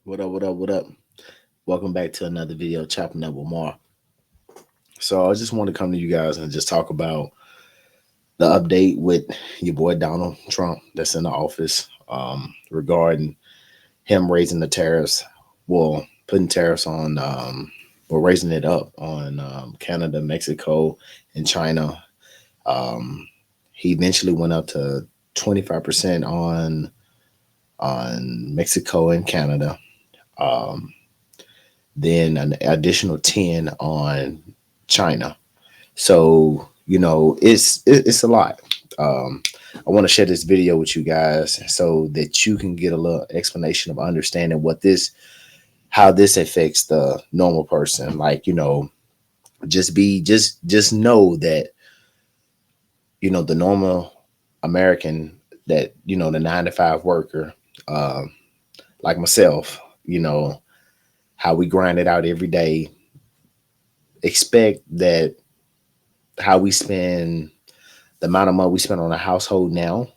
What up, what up, what up? Welcome back to another video, Chopping Up with Mar. So I just want to come to you guys and just talk about the update with your boy Donald Trump that's in the office regarding him raising the tariffs, well, putting tariffs on, raising it up on Canada, Mexico, and China. Um, he eventually went up to 25% on Mexico and Canada. Um, then an additional 10 on China. So, it's a lot. I want to share this video with you guys so that you can get a little explanation of understanding how this affects the normal person. Like, just know that, the normal American, that, the 9 to 5 worker, like myself, how we grind it out every day, expect that how we spend the amount of money we spend on a household now,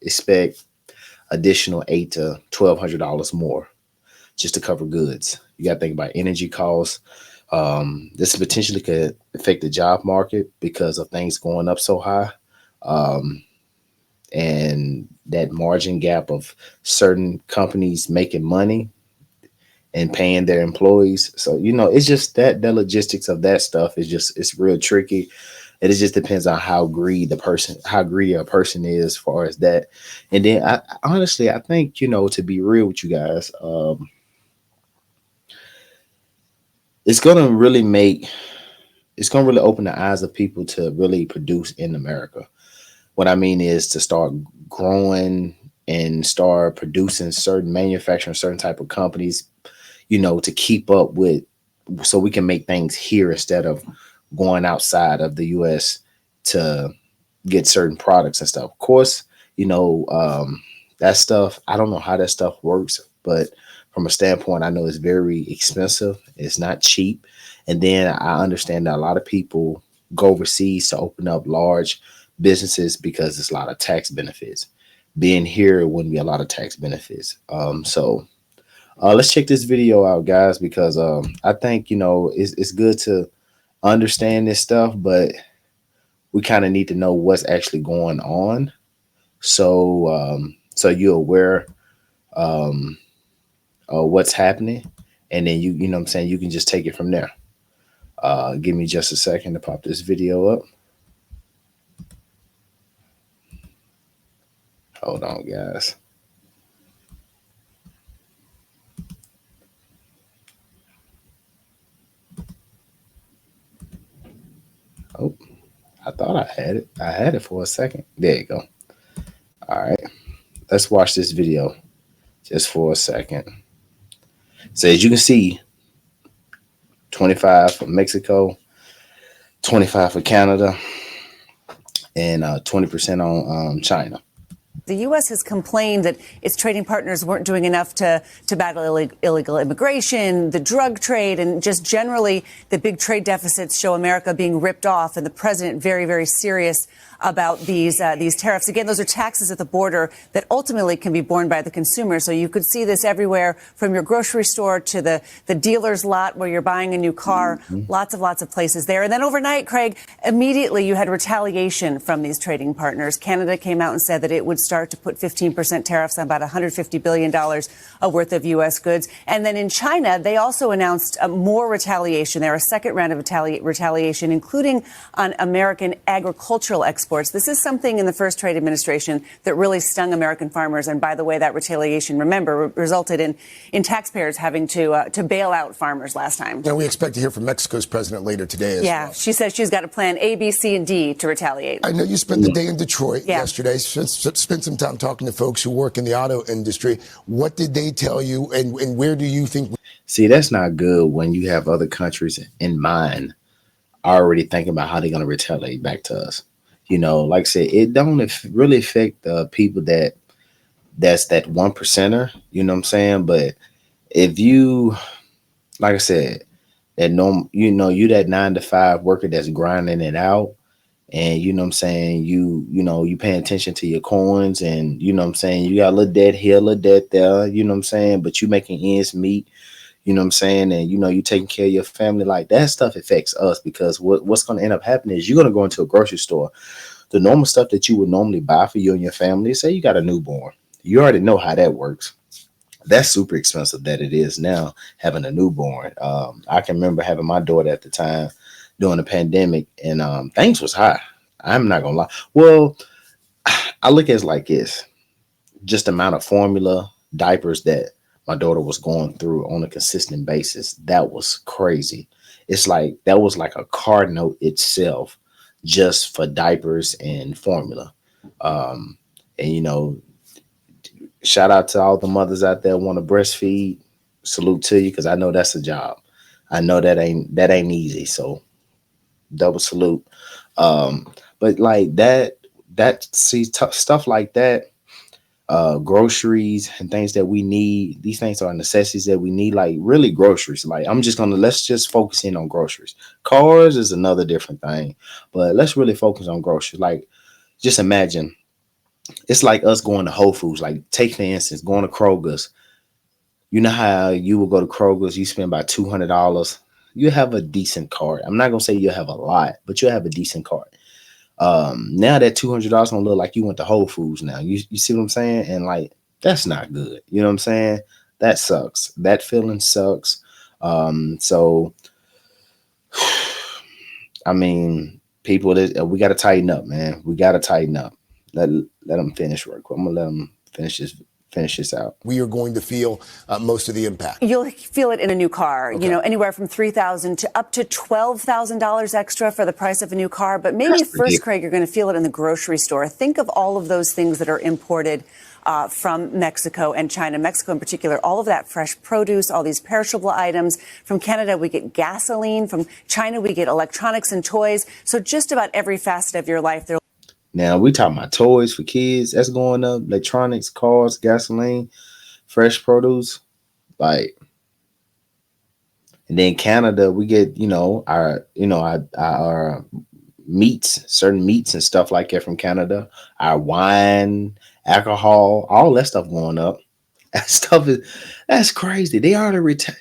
expect additional $800 to $1,200 more just to cover goods. You got to think about energy costs. This potentially could affect the job market because of things going up so high. And that margin gap of certain companies making money and paying their employees. So, it's just that logistics of that stuff it's real tricky. And it just depends on how greedy a person is as far as that. And then I honestly, I think, to be real with you guys, it's going to really open the eyes of people to really produce in America. What I mean is to start growing and start producing manufacturing certain type of companies, to keep up with, so we can make things here instead of going outside of the US to get certain products and stuff. Of course, that stuff, I don't know how that stuff works, but from a standpoint, I know it's very expensive. It's not cheap. And then I understand that a lot of people go overseas to open up large businesses because there's a lot of tax benefits. Being here, it wouldn't be a lot of tax benefits. Let's check this video out, guys, because I think, it's good to understand this stuff, but we kind of need to know what's actually going on. So you're aware of what's happening, and then you know what I'm saying, you can just take it from there. Give me just a second to pop this video up. Hold on, guys. Oh, I thought I had it. I had it for a second. There you go. All right. Let's watch this video just for a second. So as you can see, 25 for Mexico, 25 for Canada, and 20% on China. The U.S. has complained that its trading partners weren't doing enough to battle illegal immigration, the drug trade, and just generally the big trade deficits show America being ripped off, and the president very, very serious about these tariffs. Again, those are taxes at the border that ultimately can be borne by the consumer. So you could see this everywhere from your grocery store to the dealer's lot where you're buying a new car. Mm-hmm. Lots of places there. And then overnight, Craig, immediately you had retaliation from these trading partners. Canada came out and said that it would start to put 15% tariffs on about $150 billion worth of U.S. goods. And then in China, they also announced more retaliation there, a second round of retaliation, including on American agricultural exports. This is something in the first trade administration that really stung American farmers. And by the way, that retaliation, remember, resulted in taxpayers having to bail out farmers last time. And we expect to hear from Mexico's president later today as well. Yeah, she says she's got a plan A, B, C, and D to retaliate. I know you spent the day in Detroit yesterday, spent some time talking to folks who work in the auto industry. What did they tell you, and where do you think? See, that's not good when you have other countries in mind already thinking about how they're going to retaliate back to us. Like I said, it don't really affect the people that's that 1%er, you know what I'm saying? But if you, like I said, that you that 9 to 5 worker that's grinding it out, and you know what I'm saying, you paying attention to your coins, and you know what I'm saying, you got a little debt here, a little debt there, you know what I'm saying, but you making ends meet, you know what I'm saying, and you taking care of your family. Like that stuff affects us, because what's going to end up happening is you're going to go into a grocery store. The normal stuff that you would normally buy for you and your family, say you got a newborn, you already know how that works. That's super expensive that it is now, having a newborn. I can remember having my daughter at the time during the pandemic, and things was high. I'm not gonna lie. Well, I look at it like this: just the amount of formula diapers that my daughter was going through on a consistent basis. That was crazy. It's like that was like a card note itself, just for diapers and formula. Um, and shout out to all the mothers out there want to breastfeed. Salute to you, because I know that's a job. I know that ain't easy. So double salute. But like stuff like that, groceries and things that we need. These things are necessities that we need, like really groceries. Like let's just focus in on groceries. Cars is another different thing, but let's really focus on groceries. Like just imagine, it's like us going to Whole Foods. Like take for instance, going to Kroger's. You know how you will go to Kroger's, you spend about $200. You have a decent cart. I'm not gonna say you'll have a lot, but you'll have a decent cart. Now that $200 gonna look like you went to Whole Foods. Now you see what I'm saying, and like that's not good. You know what I'm saying? That sucks. That feeling sucks. So I mean, people, we got to tighten up, man. We got to tighten up. Let them finish real quick. I'm gonna let them finish this out. We are going to feel most of the impact. You'll feel it in a new car, Okay. Anywhere from $3,000 to up to $12,000 extra for the price of a new car. But maybe That's first, ridiculous. Craig, you're going to feel it in the grocery store. Think of all of those things that are imported from Mexico and China. Mexico in particular, all of that fresh produce, all these perishable items. From Canada, we get gasoline. From China, we get electronics and toys. So just about every facet of your life, there. Now we talking about toys for kids. That's going up. Electronics, cars, gasoline, fresh produce. Like, and then Canada, we get our meats, certain meats and stuff like that from Canada. Our wine, alcohol, all that stuff going up. That's crazy. They already retired.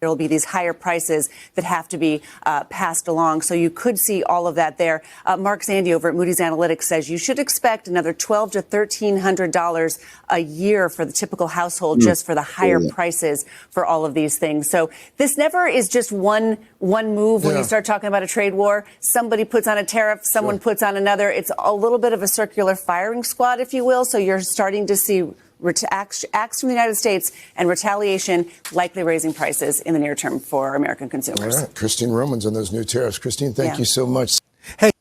There will be these higher prices that have to be passed along. So you could see all of that there. Mark Zandi over at Moody's Analytics says you should expect another $1,200 to $1,300 a year for the typical household, just for the higher prices for all of these things. So this never is just one move. When you start talking about a trade war, somebody puts on a tariff, someone puts on another. It's a little bit of a circular firing squad, if you will. So you're starting to see acts from the United States and retaliation, likely raising prices in the near term for American consumers. All right. Christine Romans on those new tariffs. Christine, thank you so much. Hey.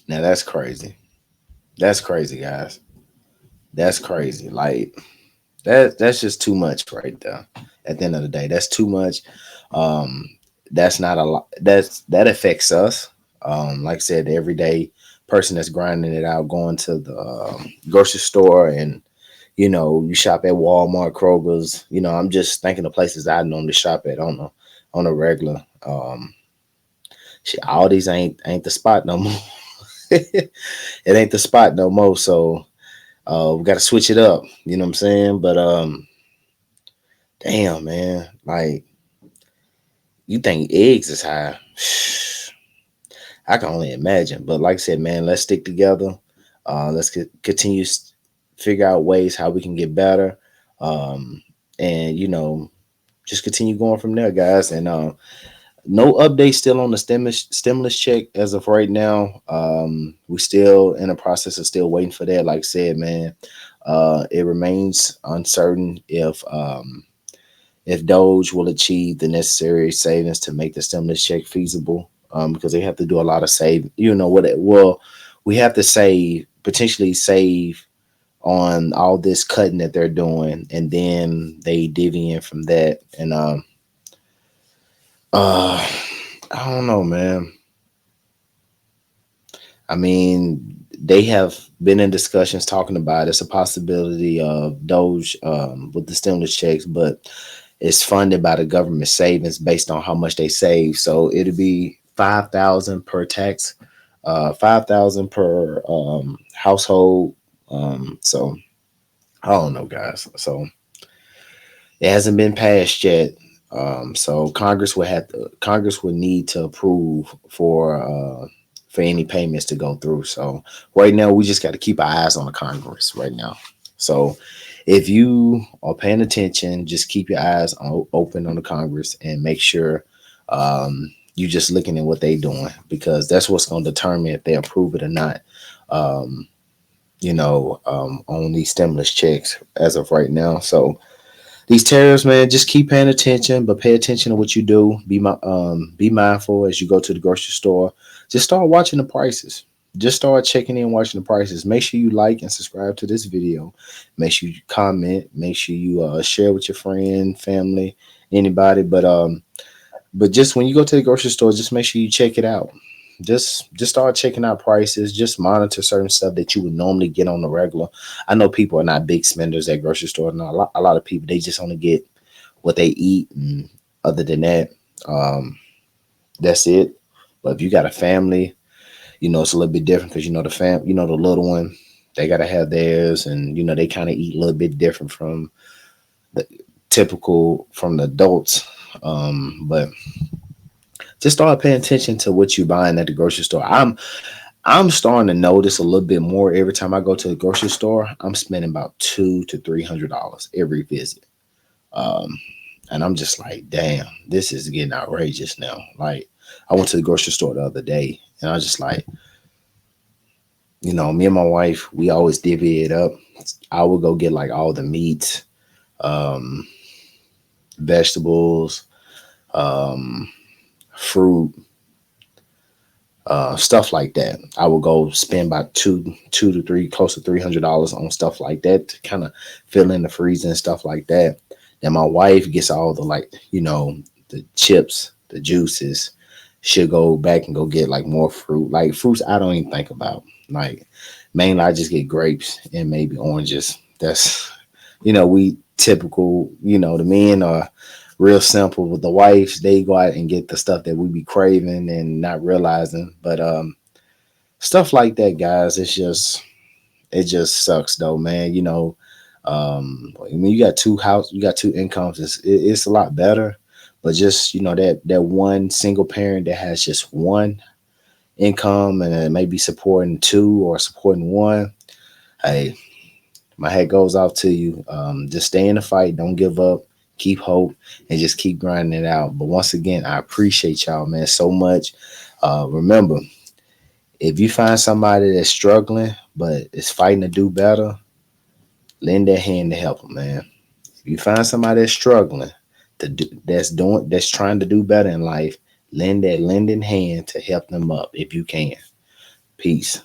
Now that's crazy. That's crazy, guys. That's crazy. Like that's just too much right there. At the end of the day, that's too much. That's not a lot. That affects us. Like I said, the everyday person that's grinding it out, going to the grocery store, and you shop at Walmart, Kroger's. I'm just thinking of places I normally shop at on a regular. All these ain't the spot no more. It ain't the spot no more. So we got to switch it up. You know what I'm saying? But damn, man, like you think eggs is high? I can only imagine. But like I said, man, let's stick together. Let's continue figure out ways how we can get better. And just continue going from there, guys. And no update still on the stimulus check as of right now. We still in the process of still waiting for that. Like I said, man, it remains uncertain if Doge will achieve the necessary savings to make the stimulus check feasible. Because they have to do a lot of save. We have to potentially save on all this cutting that they're doing, and then they divvy in from that. And I don't know, man. I mean, they have been in discussions talking about it's a possibility of Doge with the stimulus checks, but It's funded by the government savings based on how much they save. So it'll be 5,000 per tax, 5,000 per household. So I don't know, guys. So it hasn't been passed yet. So Congress would need to approve for any payments to go through. So right now we just got to keep our eyes on the Congress right now. So if you are paying attention, just keep your eyes open on the Congress and make sure you just looking at what they doing, because that's what's going to determine if they approve it or not. Um, on these stimulus checks as of right now. So these tariffs, man, just keep paying attention, but pay attention to what you do. Be mindful as you go to the grocery store. Just start watching the prices. Just start checking in, watching the prices. Make sure you like and subscribe to this video. Make sure you comment. Make sure you share with your friend, family, anybody. But just when you go to the grocery store, just make sure you check it out. Just start checking out prices. Just monitor certain stuff that you would normally get on the regular. I know people are not big spenders at grocery store. No, a lot of people, they just only get what they eat, and other than that, um, that's it. But if you got a family, it's a little bit different, because the little one, they gotta have theirs, and they kind of eat a little bit different from the typical from the adults. But just start paying attention to what you're buying at the grocery store. I'm starting to notice a little bit more every time I go to the grocery store. I'm spending about $200 to $300 every visit. Um, and I'm just like, damn, this is getting outrageous now. Like, I went to the grocery store the other day, and I was just like, me and my wife, we always divvy it up. I would go get like all the meats, um, vegetables, um, fruit, stuff like that. I would go spend about two to three, close to $300 on stuff like that to kind of fill in the freezer and stuff like that. Then my wife gets all the, like, the chips, the juices. She'll go back and go get like more fruit, like fruits I don't even think about. Like, mainly I just get grapes and maybe oranges. That's, we typical. The men are real simple. With the wives, they go out and get the stuff that we be craving and not realizing. But stuff like that, guys, it just sucks though, man. When you got two incomes, it's a lot better. But just that one single parent that has just one income and maybe supporting two or supporting one, hey, my hat goes off to you. Just stay in the fight. Don't give up. Keep hope and just keep grinding it out. But once again, I appreciate y'all, man, so much. Remember, if you find somebody that's struggling but is fighting to do better, lend that hand to help them, man. If you find somebody that's struggling that's trying to do better in life, lend that lending hand to help them up if you can. Peace.